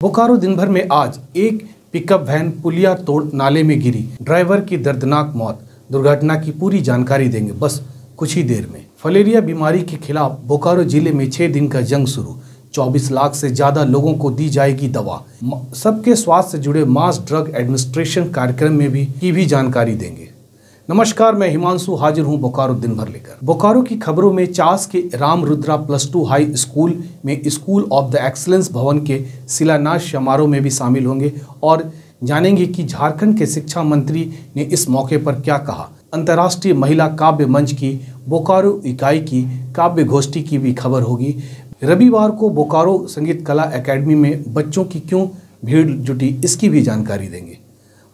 बोकारो दिन भर में आज एक पिकअप वैन पुलिया तोड़ नाले में गिरी, ड्राइवर की दर्दनाक मौत। दुर्घटना की पूरी जानकारी देंगे बस कुछ ही देर में। फलेरिया बीमारी के खिलाफ बोकारो जिले में 6 दिन का जंग शुरू। 24 लाख से ज्यादा लोगों को दी जाएगी दवा। सबके स्वास्थ्य से जुड़े मास ड्रग एडमिनिस्ट्रेशन कार्यक्रम में भी जानकारी देंगे। नमस्कार, मैं हिमांशु हाजिर हूं बोकारो दिन भर लेकर। बोकारो की खबरों में चास के राम रुद्रा +2 हाई स्कूल में स्कूल ऑफ द एक्सीलेंस भवन के शिलान्यास समारोह में भी शामिल होंगे और जानेंगे कि झारखंड के शिक्षा मंत्री ने इस मौके पर क्या कहा। अंतर्राष्ट्रीय महिला काव्य मंच की बोकारो इकाई की काव्य गोष्ठी की भी खबर होगी। रविवार को बोकारो संगीत कला एकेडमी में बच्चों की क्यों भीड़ जुटी, इसकी भी जानकारी देंगे।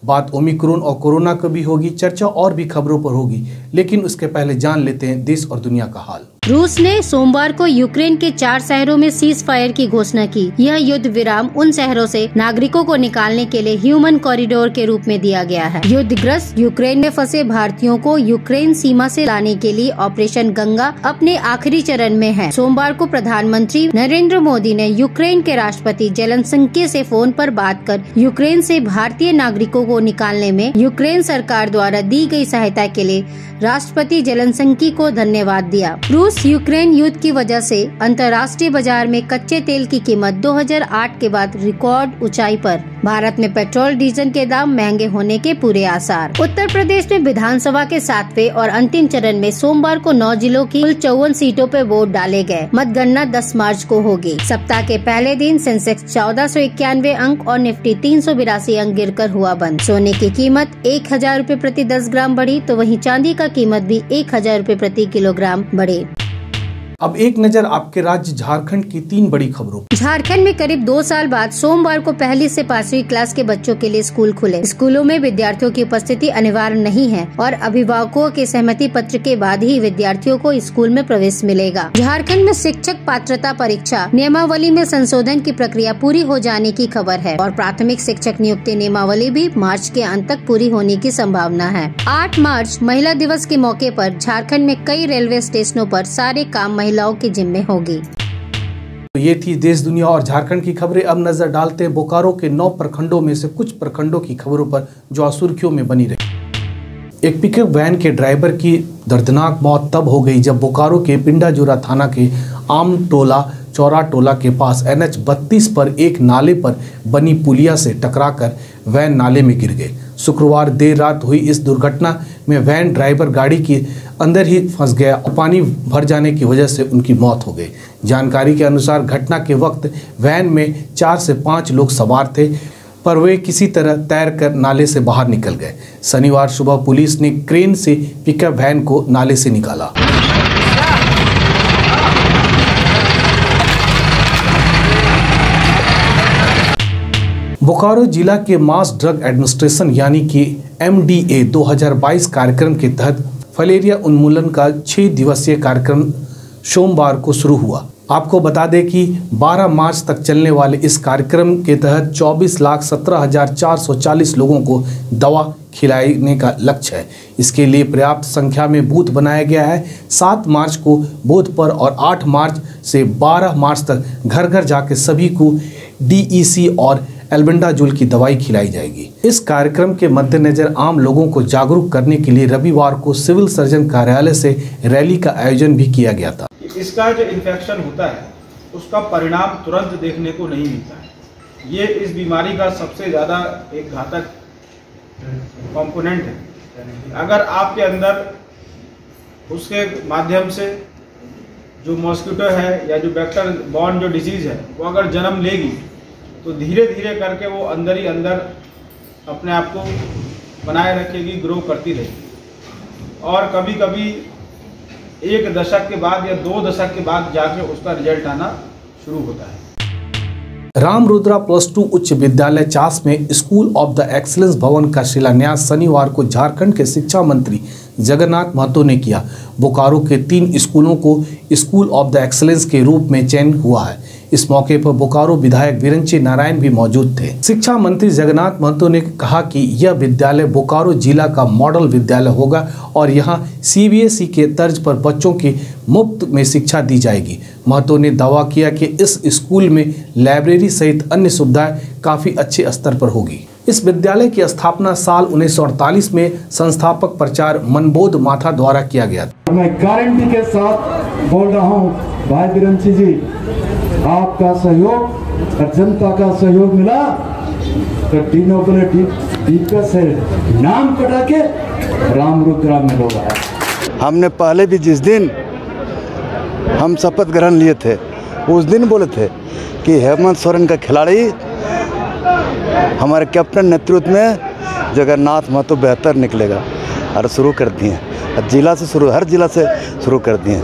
बात ओमिक्रॉन और कोरोना की भी होगी, चर्चा और भी खबरों पर होगी, लेकिन उसके पहले जान लेते हैं देश और दुनिया का हाल। रूस ने सोमवार को यूक्रेन के 4 शहरों में सीज फायर की घोषणा की। यह युद्ध विराम उन शहरों से नागरिकों को निकालने के लिए ह्यूमन कॉरिडोर के रूप में दिया गया है। युद्धग्रस्त यूक्रेन में फंसे भारतीयों को यूक्रेन सीमा से लाने के लिए ऑपरेशन गंगा अपने आखिरी चरण में है। सोमवार को प्रधानमंत्री नरेंद्र मोदी ने यूक्रेन के राष्ट्रपति जेलेंस्की से फोन पर बात कर यूक्रेन से भारतीय नागरिकों को निकालने में यूक्रेन सरकार द्वारा दी गई सहायता के लिए राष्ट्रपति जेलेंस्की को धन्यवाद दिया। रूस यूक्रेन युद्ध की वजह से अंतर्राष्ट्रीय बाजार में कच्चे तेल की कीमत 2008 के बाद रिकॉर्ड ऊंचाई पर। भारत में पेट्रोल डीजल के दाम महंगे होने के पूरे आसार। उत्तर प्रदेश में विधानसभा के 7वें और अंतिम चरण में सोमवार को 9 जिलों की कुल 54 सीटों पर वोट डाले गए। मतगणना 10 मार्च को होगी। सप्ताह के पहले दिन सेंसेक्स 1491 अंक और निफ्टी 382 अंक गिरकर हुआ बंद। सोने की कीमत 1000 रूपए प्रति 10 ग्राम बढ़ी तो वहीं चांदी का कीमत भी 1000 रूपए प्रति किलोग्राम बढ़े। अब एक नजर आपके राज्य झारखंड की 3 बड़ी खबरों। झारखंड में करीब 2 साल बाद सोमवार को 1ली से 5वीं क्लास के बच्चों के लिए स्कूल खुले। स्कूलों में विद्यार्थियों की उपस्थिति अनिवार्य नहीं है और अभिभावकों के सहमति पत्र के बाद ही विद्यार्थियों को स्कूल में प्रवेश मिलेगा। झारखंड में शिक्षक पात्रता परीक्षा नियमावली में संशोधन की प्रक्रिया पूरी हो जाने की खबर है और प्राथमिक शिक्षक नियुक्ति नियमावली भी मार्च के अंत तक पूरी होने की संभावना है। 8 मार्च महिला दिवस के मौके पर झारखंड में कई रेलवे स्टेशनों पर सारे काम महिलाओं के जिम्मे होगी। तो ये थी देश दुनिया और झारखंड की खबरें। अब नजर डालते हैं बोकारो के 9 प्रखंडों में से कुछ प्रखंडों की खबरों पर जो सुर्खियों में बनी रही। एक पिकअप वैन के ड्राइवर की दर्दनाक मौत तब हो गई जब बोकारो के पिंडाजोरा थाना के आमटोला चौरा टोला के पास NH 32 पर एक नाले पर बनी पुलिया से टकराकर वैन नाले में गिर गए। शुक्रवार देर रात हुई इस दुर्घटना में वैन ड्राइवर गाड़ी के अंदर ही फंस गया और पानी भर जाने की वजह से उनकी मौत हो गई। जानकारी के अनुसार घटना के वक्त वैन में 4 से 5 लोग सवार थे, पर वे किसी तरह तैरकर नाले से बाहर निकल गए। शनिवार सुबह पुलिस ने क्रेन से पिकअप वैन को नाले से निकाला। बोकारो जिला के मास ड्रग एडमिनिस्ट्रेशन यानी कि MDA 2022 कार्यक्रम के तहत फलेरिया उन्मूलन का 6 दिवसीय कार्यक्रम सोमवार को शुरू हुआ। आपको बता दें कि 12 मार्च तक चलने वाले इस कार्यक्रम के तहत 24,17,440 लोगों को दवा खिलाने का लक्ष्य है। इसके लिए पर्याप्त संख्या में बूथ बनाया गया है। 7 मार्च को बूथ पर और 8 मार्च से 12 मार्च तक घर घर जाकर सभी को DEC और एल्बेंडाजोल की दवाई खिलाई जाएगी। इस कार्यक्रम के मद्देनजर आम लोगों को जागरूक करने के लिए रविवार को सिविल सर्जन कार्यालय से रैली का आयोजन भी किया गया था। इसका जो इन्फेक्शन होता है उसका परिणाम तुरंत देखने को नहीं मिलता है। ये इस बीमारी का सबसे ज़्यादा एक घातक कंपोनेंट है। अगर आपके अंदर उसके माध्यम से जो मॉस्किटो है या जो वेक्टर बॉर्न जो डिजीज़ है वो अगर जन्म लेगी तो धीरे धीरे करके वो अंदर ही अंदर अपने आप को बनाए रखेगी, ग्रो करती रहेगी और कभी कभी 1 दशक के बाद या 2 दशक के बाद जाके उसका रिजल्ट आना शुरू होता है। राम रुद्रा +2 उच्च विद्यालय चास में स्कूल ऑफ द एक्सीलेंस भवन का शिलान्यास शनिवार को झारखंड के शिक्षा मंत्री जगन्नाथ महतो ने किया। बोकारो के 3 स्कूलों को स्कूल ऑफ द एक्सीलेंस के रूप में चयन हुआ है। इस मौके पर बोकारो विधायक विरंची नारायण भी मौजूद थे। शिक्षा मंत्री जगन्नाथ महतो ने कहा कि यह विद्यालय बोकारो जिला का मॉडल विद्यालय होगा और यहाँ CBSE के तर्ज पर बच्चों की मुफ्त में शिक्षा दी जाएगी। महतो ने दावा किया कि इस स्कूल में लाइब्रेरी सहित अन्य सुविधाएं काफी अच्छे स्तर पर होगी। इस विद्यालय की स्थापना साल 1948 में संस्थापक प्राचार्य मनबोध माथा द्वारा किया गया था। मैं गारंटी के साथ बोल रहा हूँ भाई बिरंची जी, आपका सहयोग और जनता का सहयोग मिला तो तीनों को टीका से नाम कटा के राम रुद्रा में होगा। हमने पहले भी जिस दिन हम शपथ ग्रहण लिए थे उस दिन बोले थे कि हेमंत सोरेन का खिलाड़ी हमारे कैप्टन नेतृत्व में जगन्नाथ महतो बेहतर निकलेगा और शुरू कर दिए, जिला से शुरू, हर जिला से शुरू कर दिए।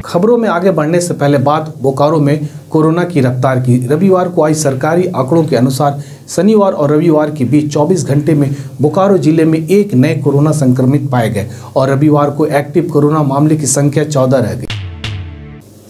खबरों में आगे बढ़ने से पहले बात बोकारो में कोरोना की रफ्तार की। रविवार को आई सरकारी आंकड़ों के अनुसार शनिवार और रविवार के बीच 24 घंटे में बोकारो जिले में एक नए कोरोना संक्रमित पाए गए और रविवार को एक्टिव कोरोना मामले की संख्या 14 रह गई।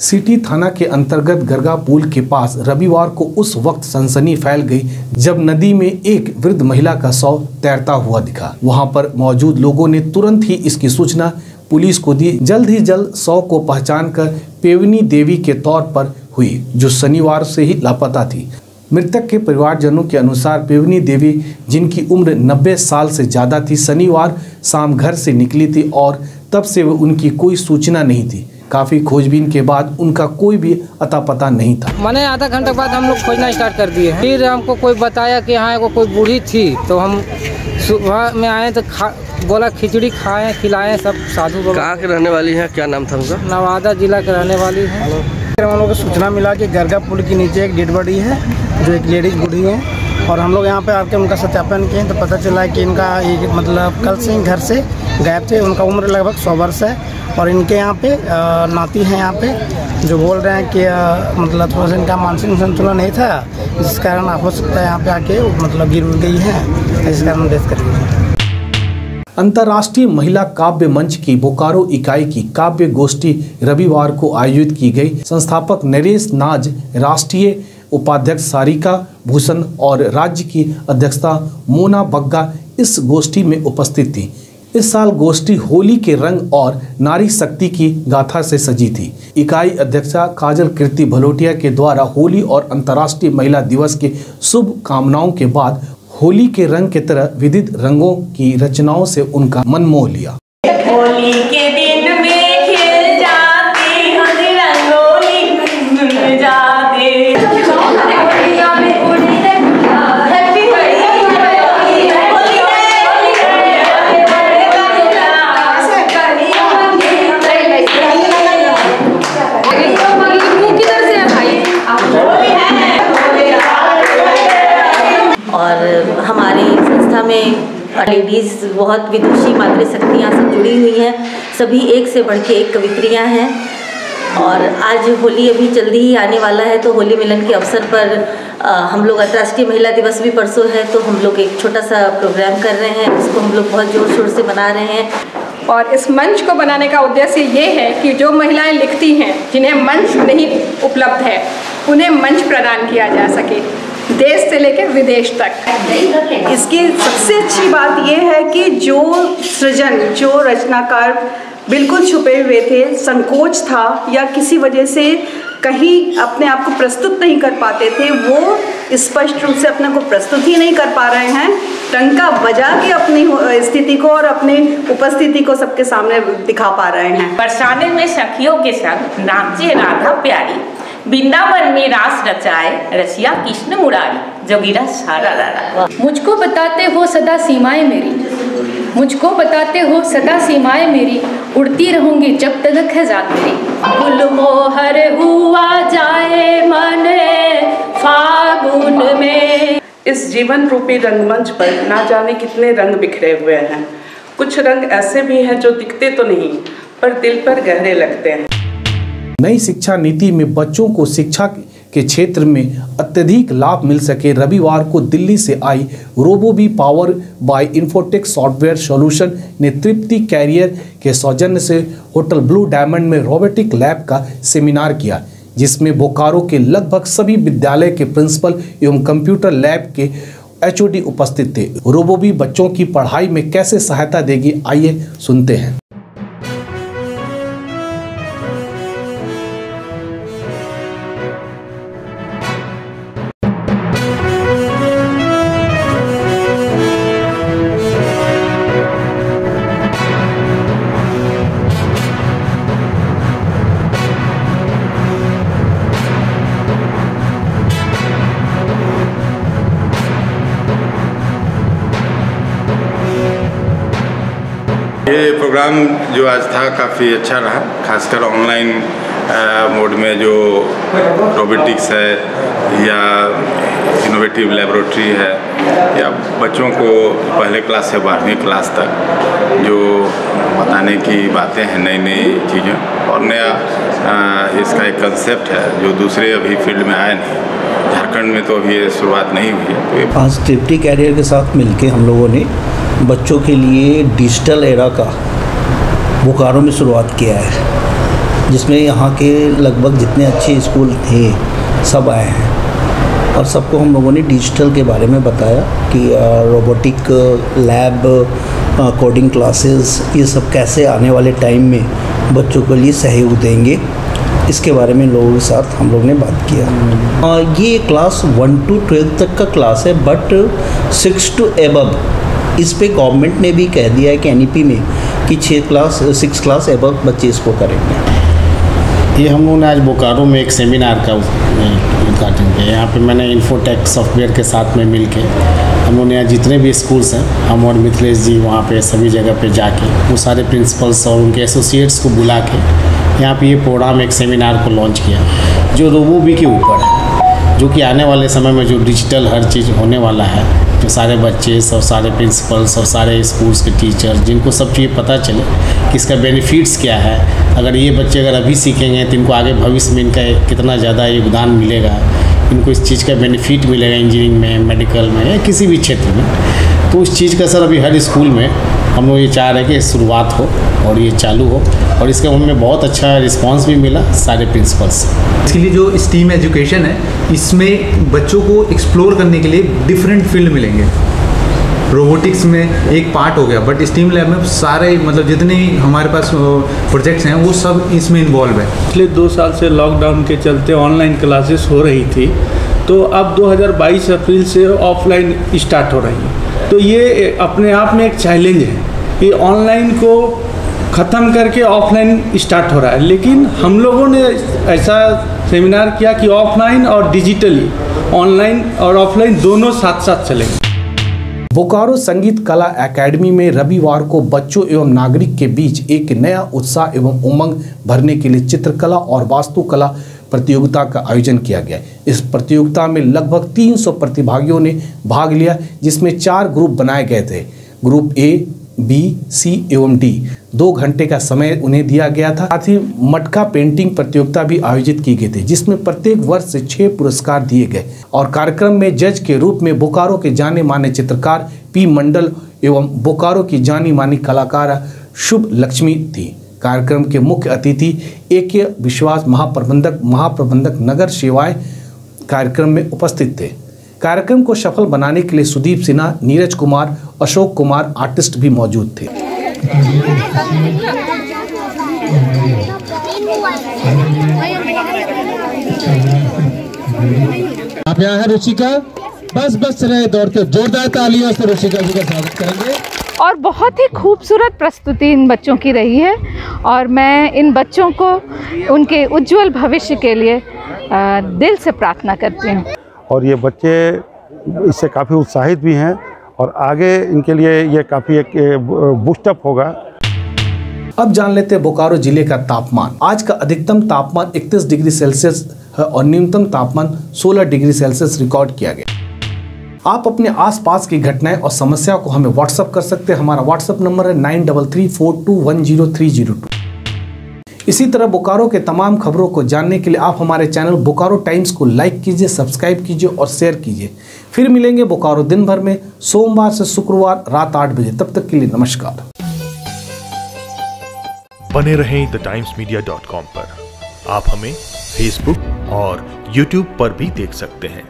सिटी थाना के अंतर्गत गरगा पुल के पास रविवार को उस वक्त सनसनी फैल गई जब नदी में एक वृद्ध महिला का शव तैरता हुआ दिखा। वहां पर मौजूद लोगों ने तुरंत ही इसकी सूचना पुलिस को दी। जल्द ही जल्द शव को पहचान कर पेवनी देवी के तौर पर हुई, जो शनिवार से ही लापता थी। मृतक के परिवारजनों के अनुसार पेवनी देवी, जिनकी उम्र 90 साल से ज़्यादा थी, शनिवार शाम घर से निकली थी और तब से उनकी कोई सूचना नहीं थी। काफ़ी खोजबीन के बाद उनका कोई भी अता पता नहीं था। मैंने आधा घंटे बाद हम लोग खोजना स्टार्ट कर दिए हैं। फिर हमको कोई बताया कि यहाँ वो कोई बूढ़ी थी, तो हम सुबह में आए तो बोला खिचड़ी खाएं खिलाएं सब साधु बाबा। कहाँ के रहने वाली हैं, क्या नाम था उनका? नवादा जिला के रहने वाली है। हम लोग को सूचना मिला कि गरगा पुल के नीचे एक डेड बॉडी है जो एक लेडीज बूढ़ी है, और हम लोग यहाँ पे आके उनका सत्यापन किए तो पता चला कि इनका एक मतलब कल से घर से गायब थे। उनका उम्र लगभग 100 वर्ष है और इनके यहाँ पे नाती हैं यहाँ पे जो बोल रहे हैं कि मतलब थोड़ा सा इनका मानसिक संतुलन नहीं था, जिस कारण हो सकता है यहाँ पे आके मतलब गिर गई है, जिस कारण डेथ कर गई। अंतर्राष्ट्रीय महिला काव्य मंच की बोकारो इकाई की काव्य गोष्ठी रविवार को आयोजित की गई। संस्थापक नरेश नाज, राष्ट्रीय उपाध्यक्ष सारिका भूषण और राज्य की अध्यक्षता मोना बग्गा इस गोष्ठी में उपस्थित थी। इस साल गोष्ठी होली के रंग और नारी शक्ति की गाथा से सजी थी। इकाई अध्यक्षा काजल कीर्ति भलोटिया के द्वारा होली और अंतर्राष्ट्रीय महिला दिवस के शुभ कामनाओं के बाद होली के रंग की तरह विविध रंगों की रचनाओं से उनका मन मोह लिया। होली के दिन में खेल जाते रंगोली गुनगुन जाते और हमारी संस्था में लेडीज़ बहुत विदुषी मातृशक्तियाँ सब जुड़ी हुई हैं। सभी एक से बढ़ के एक कवित्रियाँ हैं और आज होली अभी जल्दी ही आने वाला है, तो होली मिलन के अवसर पर हम लोग अंतर्राष्ट्रीय महिला दिवस भी परसों है, तो हम लोग एक छोटा सा प्रोग्राम कर रहे हैं। इसको हम लोग बहुत जोर शोर से मना रहे हैं। और इस मंच को बनाने का उद्देश्य ये है कि जो महिलाएं लिखती हैं, जिन्हें मंच नहीं उपलब्ध है, उन्हें मंच प्रदान किया जा सके, देश से लेकर विदेश तक। इसकी सबसे अच्छी बात यह है कि जो सृजन, जो रचनाकार बिल्कुल छुपे हुए थे, संकोच था या किसी वजह से कहीं अपने आप को प्रस्तुत नहीं कर पाते थे, वो स्पष्ट रूप से अपने को प्रस्तुत ही नहीं कर पा रहे हैं। टंका बजा के अपनी स्थिति को और अपनी उपस्थिति को सबके सामने दिखा पा रहे हैं। बरसाने में सखियों के संग नाचे राधा प्यारी, वृंदावन में रास रचाए रसिया कृष्ण मुरारी, जोगिरा सारा रारा। मुझको बताते हो सदा सीमाएं मेरी, मुझको बताते हो सदा सीमाएं मेरी, उड़ती रहूंगी जब तक है जात मेरी। गुल मोहर हुआ जाए मन फागुन में। इस जीवन रूपी रंगमंच पर ना जाने कितने रंग बिखरे हुए हैं। कुछ रंग ऐसे भी हैं जो दिखते तो नहीं पर दिल पर गहरे लगते हैं। नई शिक्षा नीति में बच्चों को शिक्षा के क्षेत्र में अत्यधिक लाभ मिल सके, रविवार को दिल्ली से आई रोबोबी power by Infotech software solution ने तृप्ति कैरियर के सौजन्य से होटल ब्लू डायमंड में रोबोटिक लैब का सेमिनार किया, जिसमें बोकारो के लगभग सभी विद्यालय के प्रिंसिपल एवं कंप्यूटर लैब के HOD उपस्थित थे। रोबोबी बच्चों की पढ़ाई में कैसे सहायता देगी, आइए सुनते हैं। ये प्रोग्राम जो आज था काफ़ी अच्छा रहा, खासकर ऑनलाइन मोड में जो रोबोटिक्स है या इनोवेटिव लेबोरेटरी है या बच्चों को पहले क्लास से 12वीं क्लास तक जो बताने की बातें हैं नई नई चीज़ें और नया इसका एक कंसेप्ट है जो दूसरे अभी फील्ड में आए नहीं, झारखंड में तो अभी ये शुरुआत नहीं हुई है। तो आज ट्रिप्टी कैरियर के साथ मिलके हम लोगों ने बच्चों के लिए डिजिटल एरा का बोकारो में शुरुआत किया है, जिसमें यहाँ के लगभग जितने अच्छे स्कूल थे सब आए हैं और सबको हम लोगों ने डिजिटल के बारे में बताया कि रोबोटिक लैब, कोडिंग क्लासेस, ये सब कैसे आने वाले टाइम में बच्चों के लिए सहयोग देंगे, इसके बारे में लोगों के साथ हम लोग ने बात किया। ये क्लास 1 to 12 तक का क्लास है, बट 6 to above इस पे गवर्नमेंट ने भी कह दिया है कि NEP में कि 6 क्लास एबव बच्चे इसको करेंगे। ये हम लोगों ने आज बोकारो में एक सेमिनार का उद्घाटन किया। यहाँ पे मैंने इन्फोटेक सॉफ्टवेयर के साथ में मिल के हम लोगों ने यहाँ जितने भी स्कूल्स हैं, हम और मिथिलेश जी वहाँ पे सभी जगह पे जाके वो सारे प्रिंसिपल्स और उनके एसोसिएट्स को बुला के यहाँ पे ये प्रोग्राम एक सेमिनार को लॉन्च किया जो रोबोबी के ऊपर है, जो कि आने वाले समय में जो डिजिटल हर चीज़ होने वाला है, जो सारे बच्चे और सारे प्रिंसिपल्स और सारे स्कूल्स के टीचर जिनको सब चीज़ पता चले कि इसका बेनिफिट्स क्या है, अगर ये बच्चे अगर अभी सीखेंगे तो इनको आगे भविष्य में इनका कितना ज़्यादा योगदान मिलेगा, इनको इस चीज़ का बेनिफिट मिलेगा इंजीनियरिंग में, मेडिकल में या किसी भी क्षेत्र में। तो उस चीज़ का सर अभी हर स्कूल में हम लोग ये चाह रहे हैं कि शुरुआत हो और ये चालू हो, और इसका हमें बहुत अच्छा रिस्पांस भी मिला सारे प्रिंसिपल्स। इसके लिए जो स्टीम एजुकेशन है, इसमें बच्चों को एक्सप्लोर करने के लिए डिफरेंट फील्ड मिलेंगे। रोबोटिक्स में एक पार्ट हो गया, बट स्टीम लैब में सारे मतलब जितने हमारे पास प्रोजेक्ट्स हैं वो सब इसमें इन्वॉल्व है। पिछले 2 साल से लॉकडाउन के चलते ऑनलाइन क्लासेस हो रही थी, तो अब 2022 अप्रैल से ऑफलाइन स्टार्ट हो रही है। तो ये अपने आप में एक चैलेंज है, ये ऑनलाइन को ख़त्म करके ऑफलाइन स्टार्ट हो रहा है। लेकिन हम लोगों ने ऐसा सेमिनार किया कि ऑफलाइन और डिजिटली, ऑनलाइन और ऑफलाइन दोनों साथ साथ चलेंगे। बोकारो संगीत कला एकेडमी में रविवार को बच्चों एवं नागरिक के बीच एक नया उत्साह एवं उमंग भरने के लिए चित्रकला और वास्तुकला प्रतियोगिता का आयोजन किया गया। इस प्रतियोगिता में लगभग 300 प्रतिभागियों ने भाग लिया, जिसमें 4 ग्रुप बनाए गए थे। ग्रुप A, B, C एवं D। 2 घंटे का समय उन्हें दिया गया था। साथ ही मटका पेंटिंग प्रतियोगिता भी आयोजित की गई थी, जिसमें प्रत्येक वर्ष से 6 पुरस्कार दिए गए। और कार्यक्रम में जज के रूप में बोकारो के जाने माने चित्रकार P मंडल एवं बोकारो की जानी मानी कलाकार शुभ लक्ष्मी थी। कार्यक्रम के मुख्य अतिथि AK विश्वास महाप्रबंधक नगर सेवाएं कार्यक्रम में उपस्थित थे। कार्यक्रम को सफल बनाने के लिए सुदीप सिन्हा, नीरज कुमार, अशोक कुमार आर्टिस्ट भी मौजूद थे। आप यहाँ है रुचिका, बस रहे दौड़ते, जोरदार तालियों से रुचिका जी का स्वागत करेंगे। और बहुत ही खूबसूरत प्रस्तुति इन बच्चों की रही है और मैं इन बच्चों को उनके उज्जवल भविष्य के लिए दिल से प्रार्थना करती हूँ। और ये बच्चे इससे काफ़ी उत्साहित भी हैं और आगे इनके लिए ये काफ़ी एक बूस्टअप होगा। अब जान लेते हैं बोकारो जिले का तापमान। आज का अधिकतम तापमान 31 डिग्री सेल्सियस है और न्यूनतम तापमान 16 डिग्री सेल्सियस रिकॉर्ड किया गया। आप अपने आसपास की घटनाएं और समस्याओं को हमें व्हाट्सएप कर सकते हैं। हमारा व्हाट्सएप नंबर है 9334210302। इसी तरह बोकारो के तमाम खबरों को जानने के लिए आप हमारे चैनल बोकारो टाइम्स को लाइक कीजिए, सब्सक्राइब कीजिए और शेयर कीजिए। फिर मिलेंगे बोकारो दिन भर में, सोमवार से शुक्रवार रात 8 बजे। तब तक के लिए नमस्कार। बने रहें thetimes media.com पर। आप हमें फेसबुक और यूट्यूब पर भी देख सकते हैं।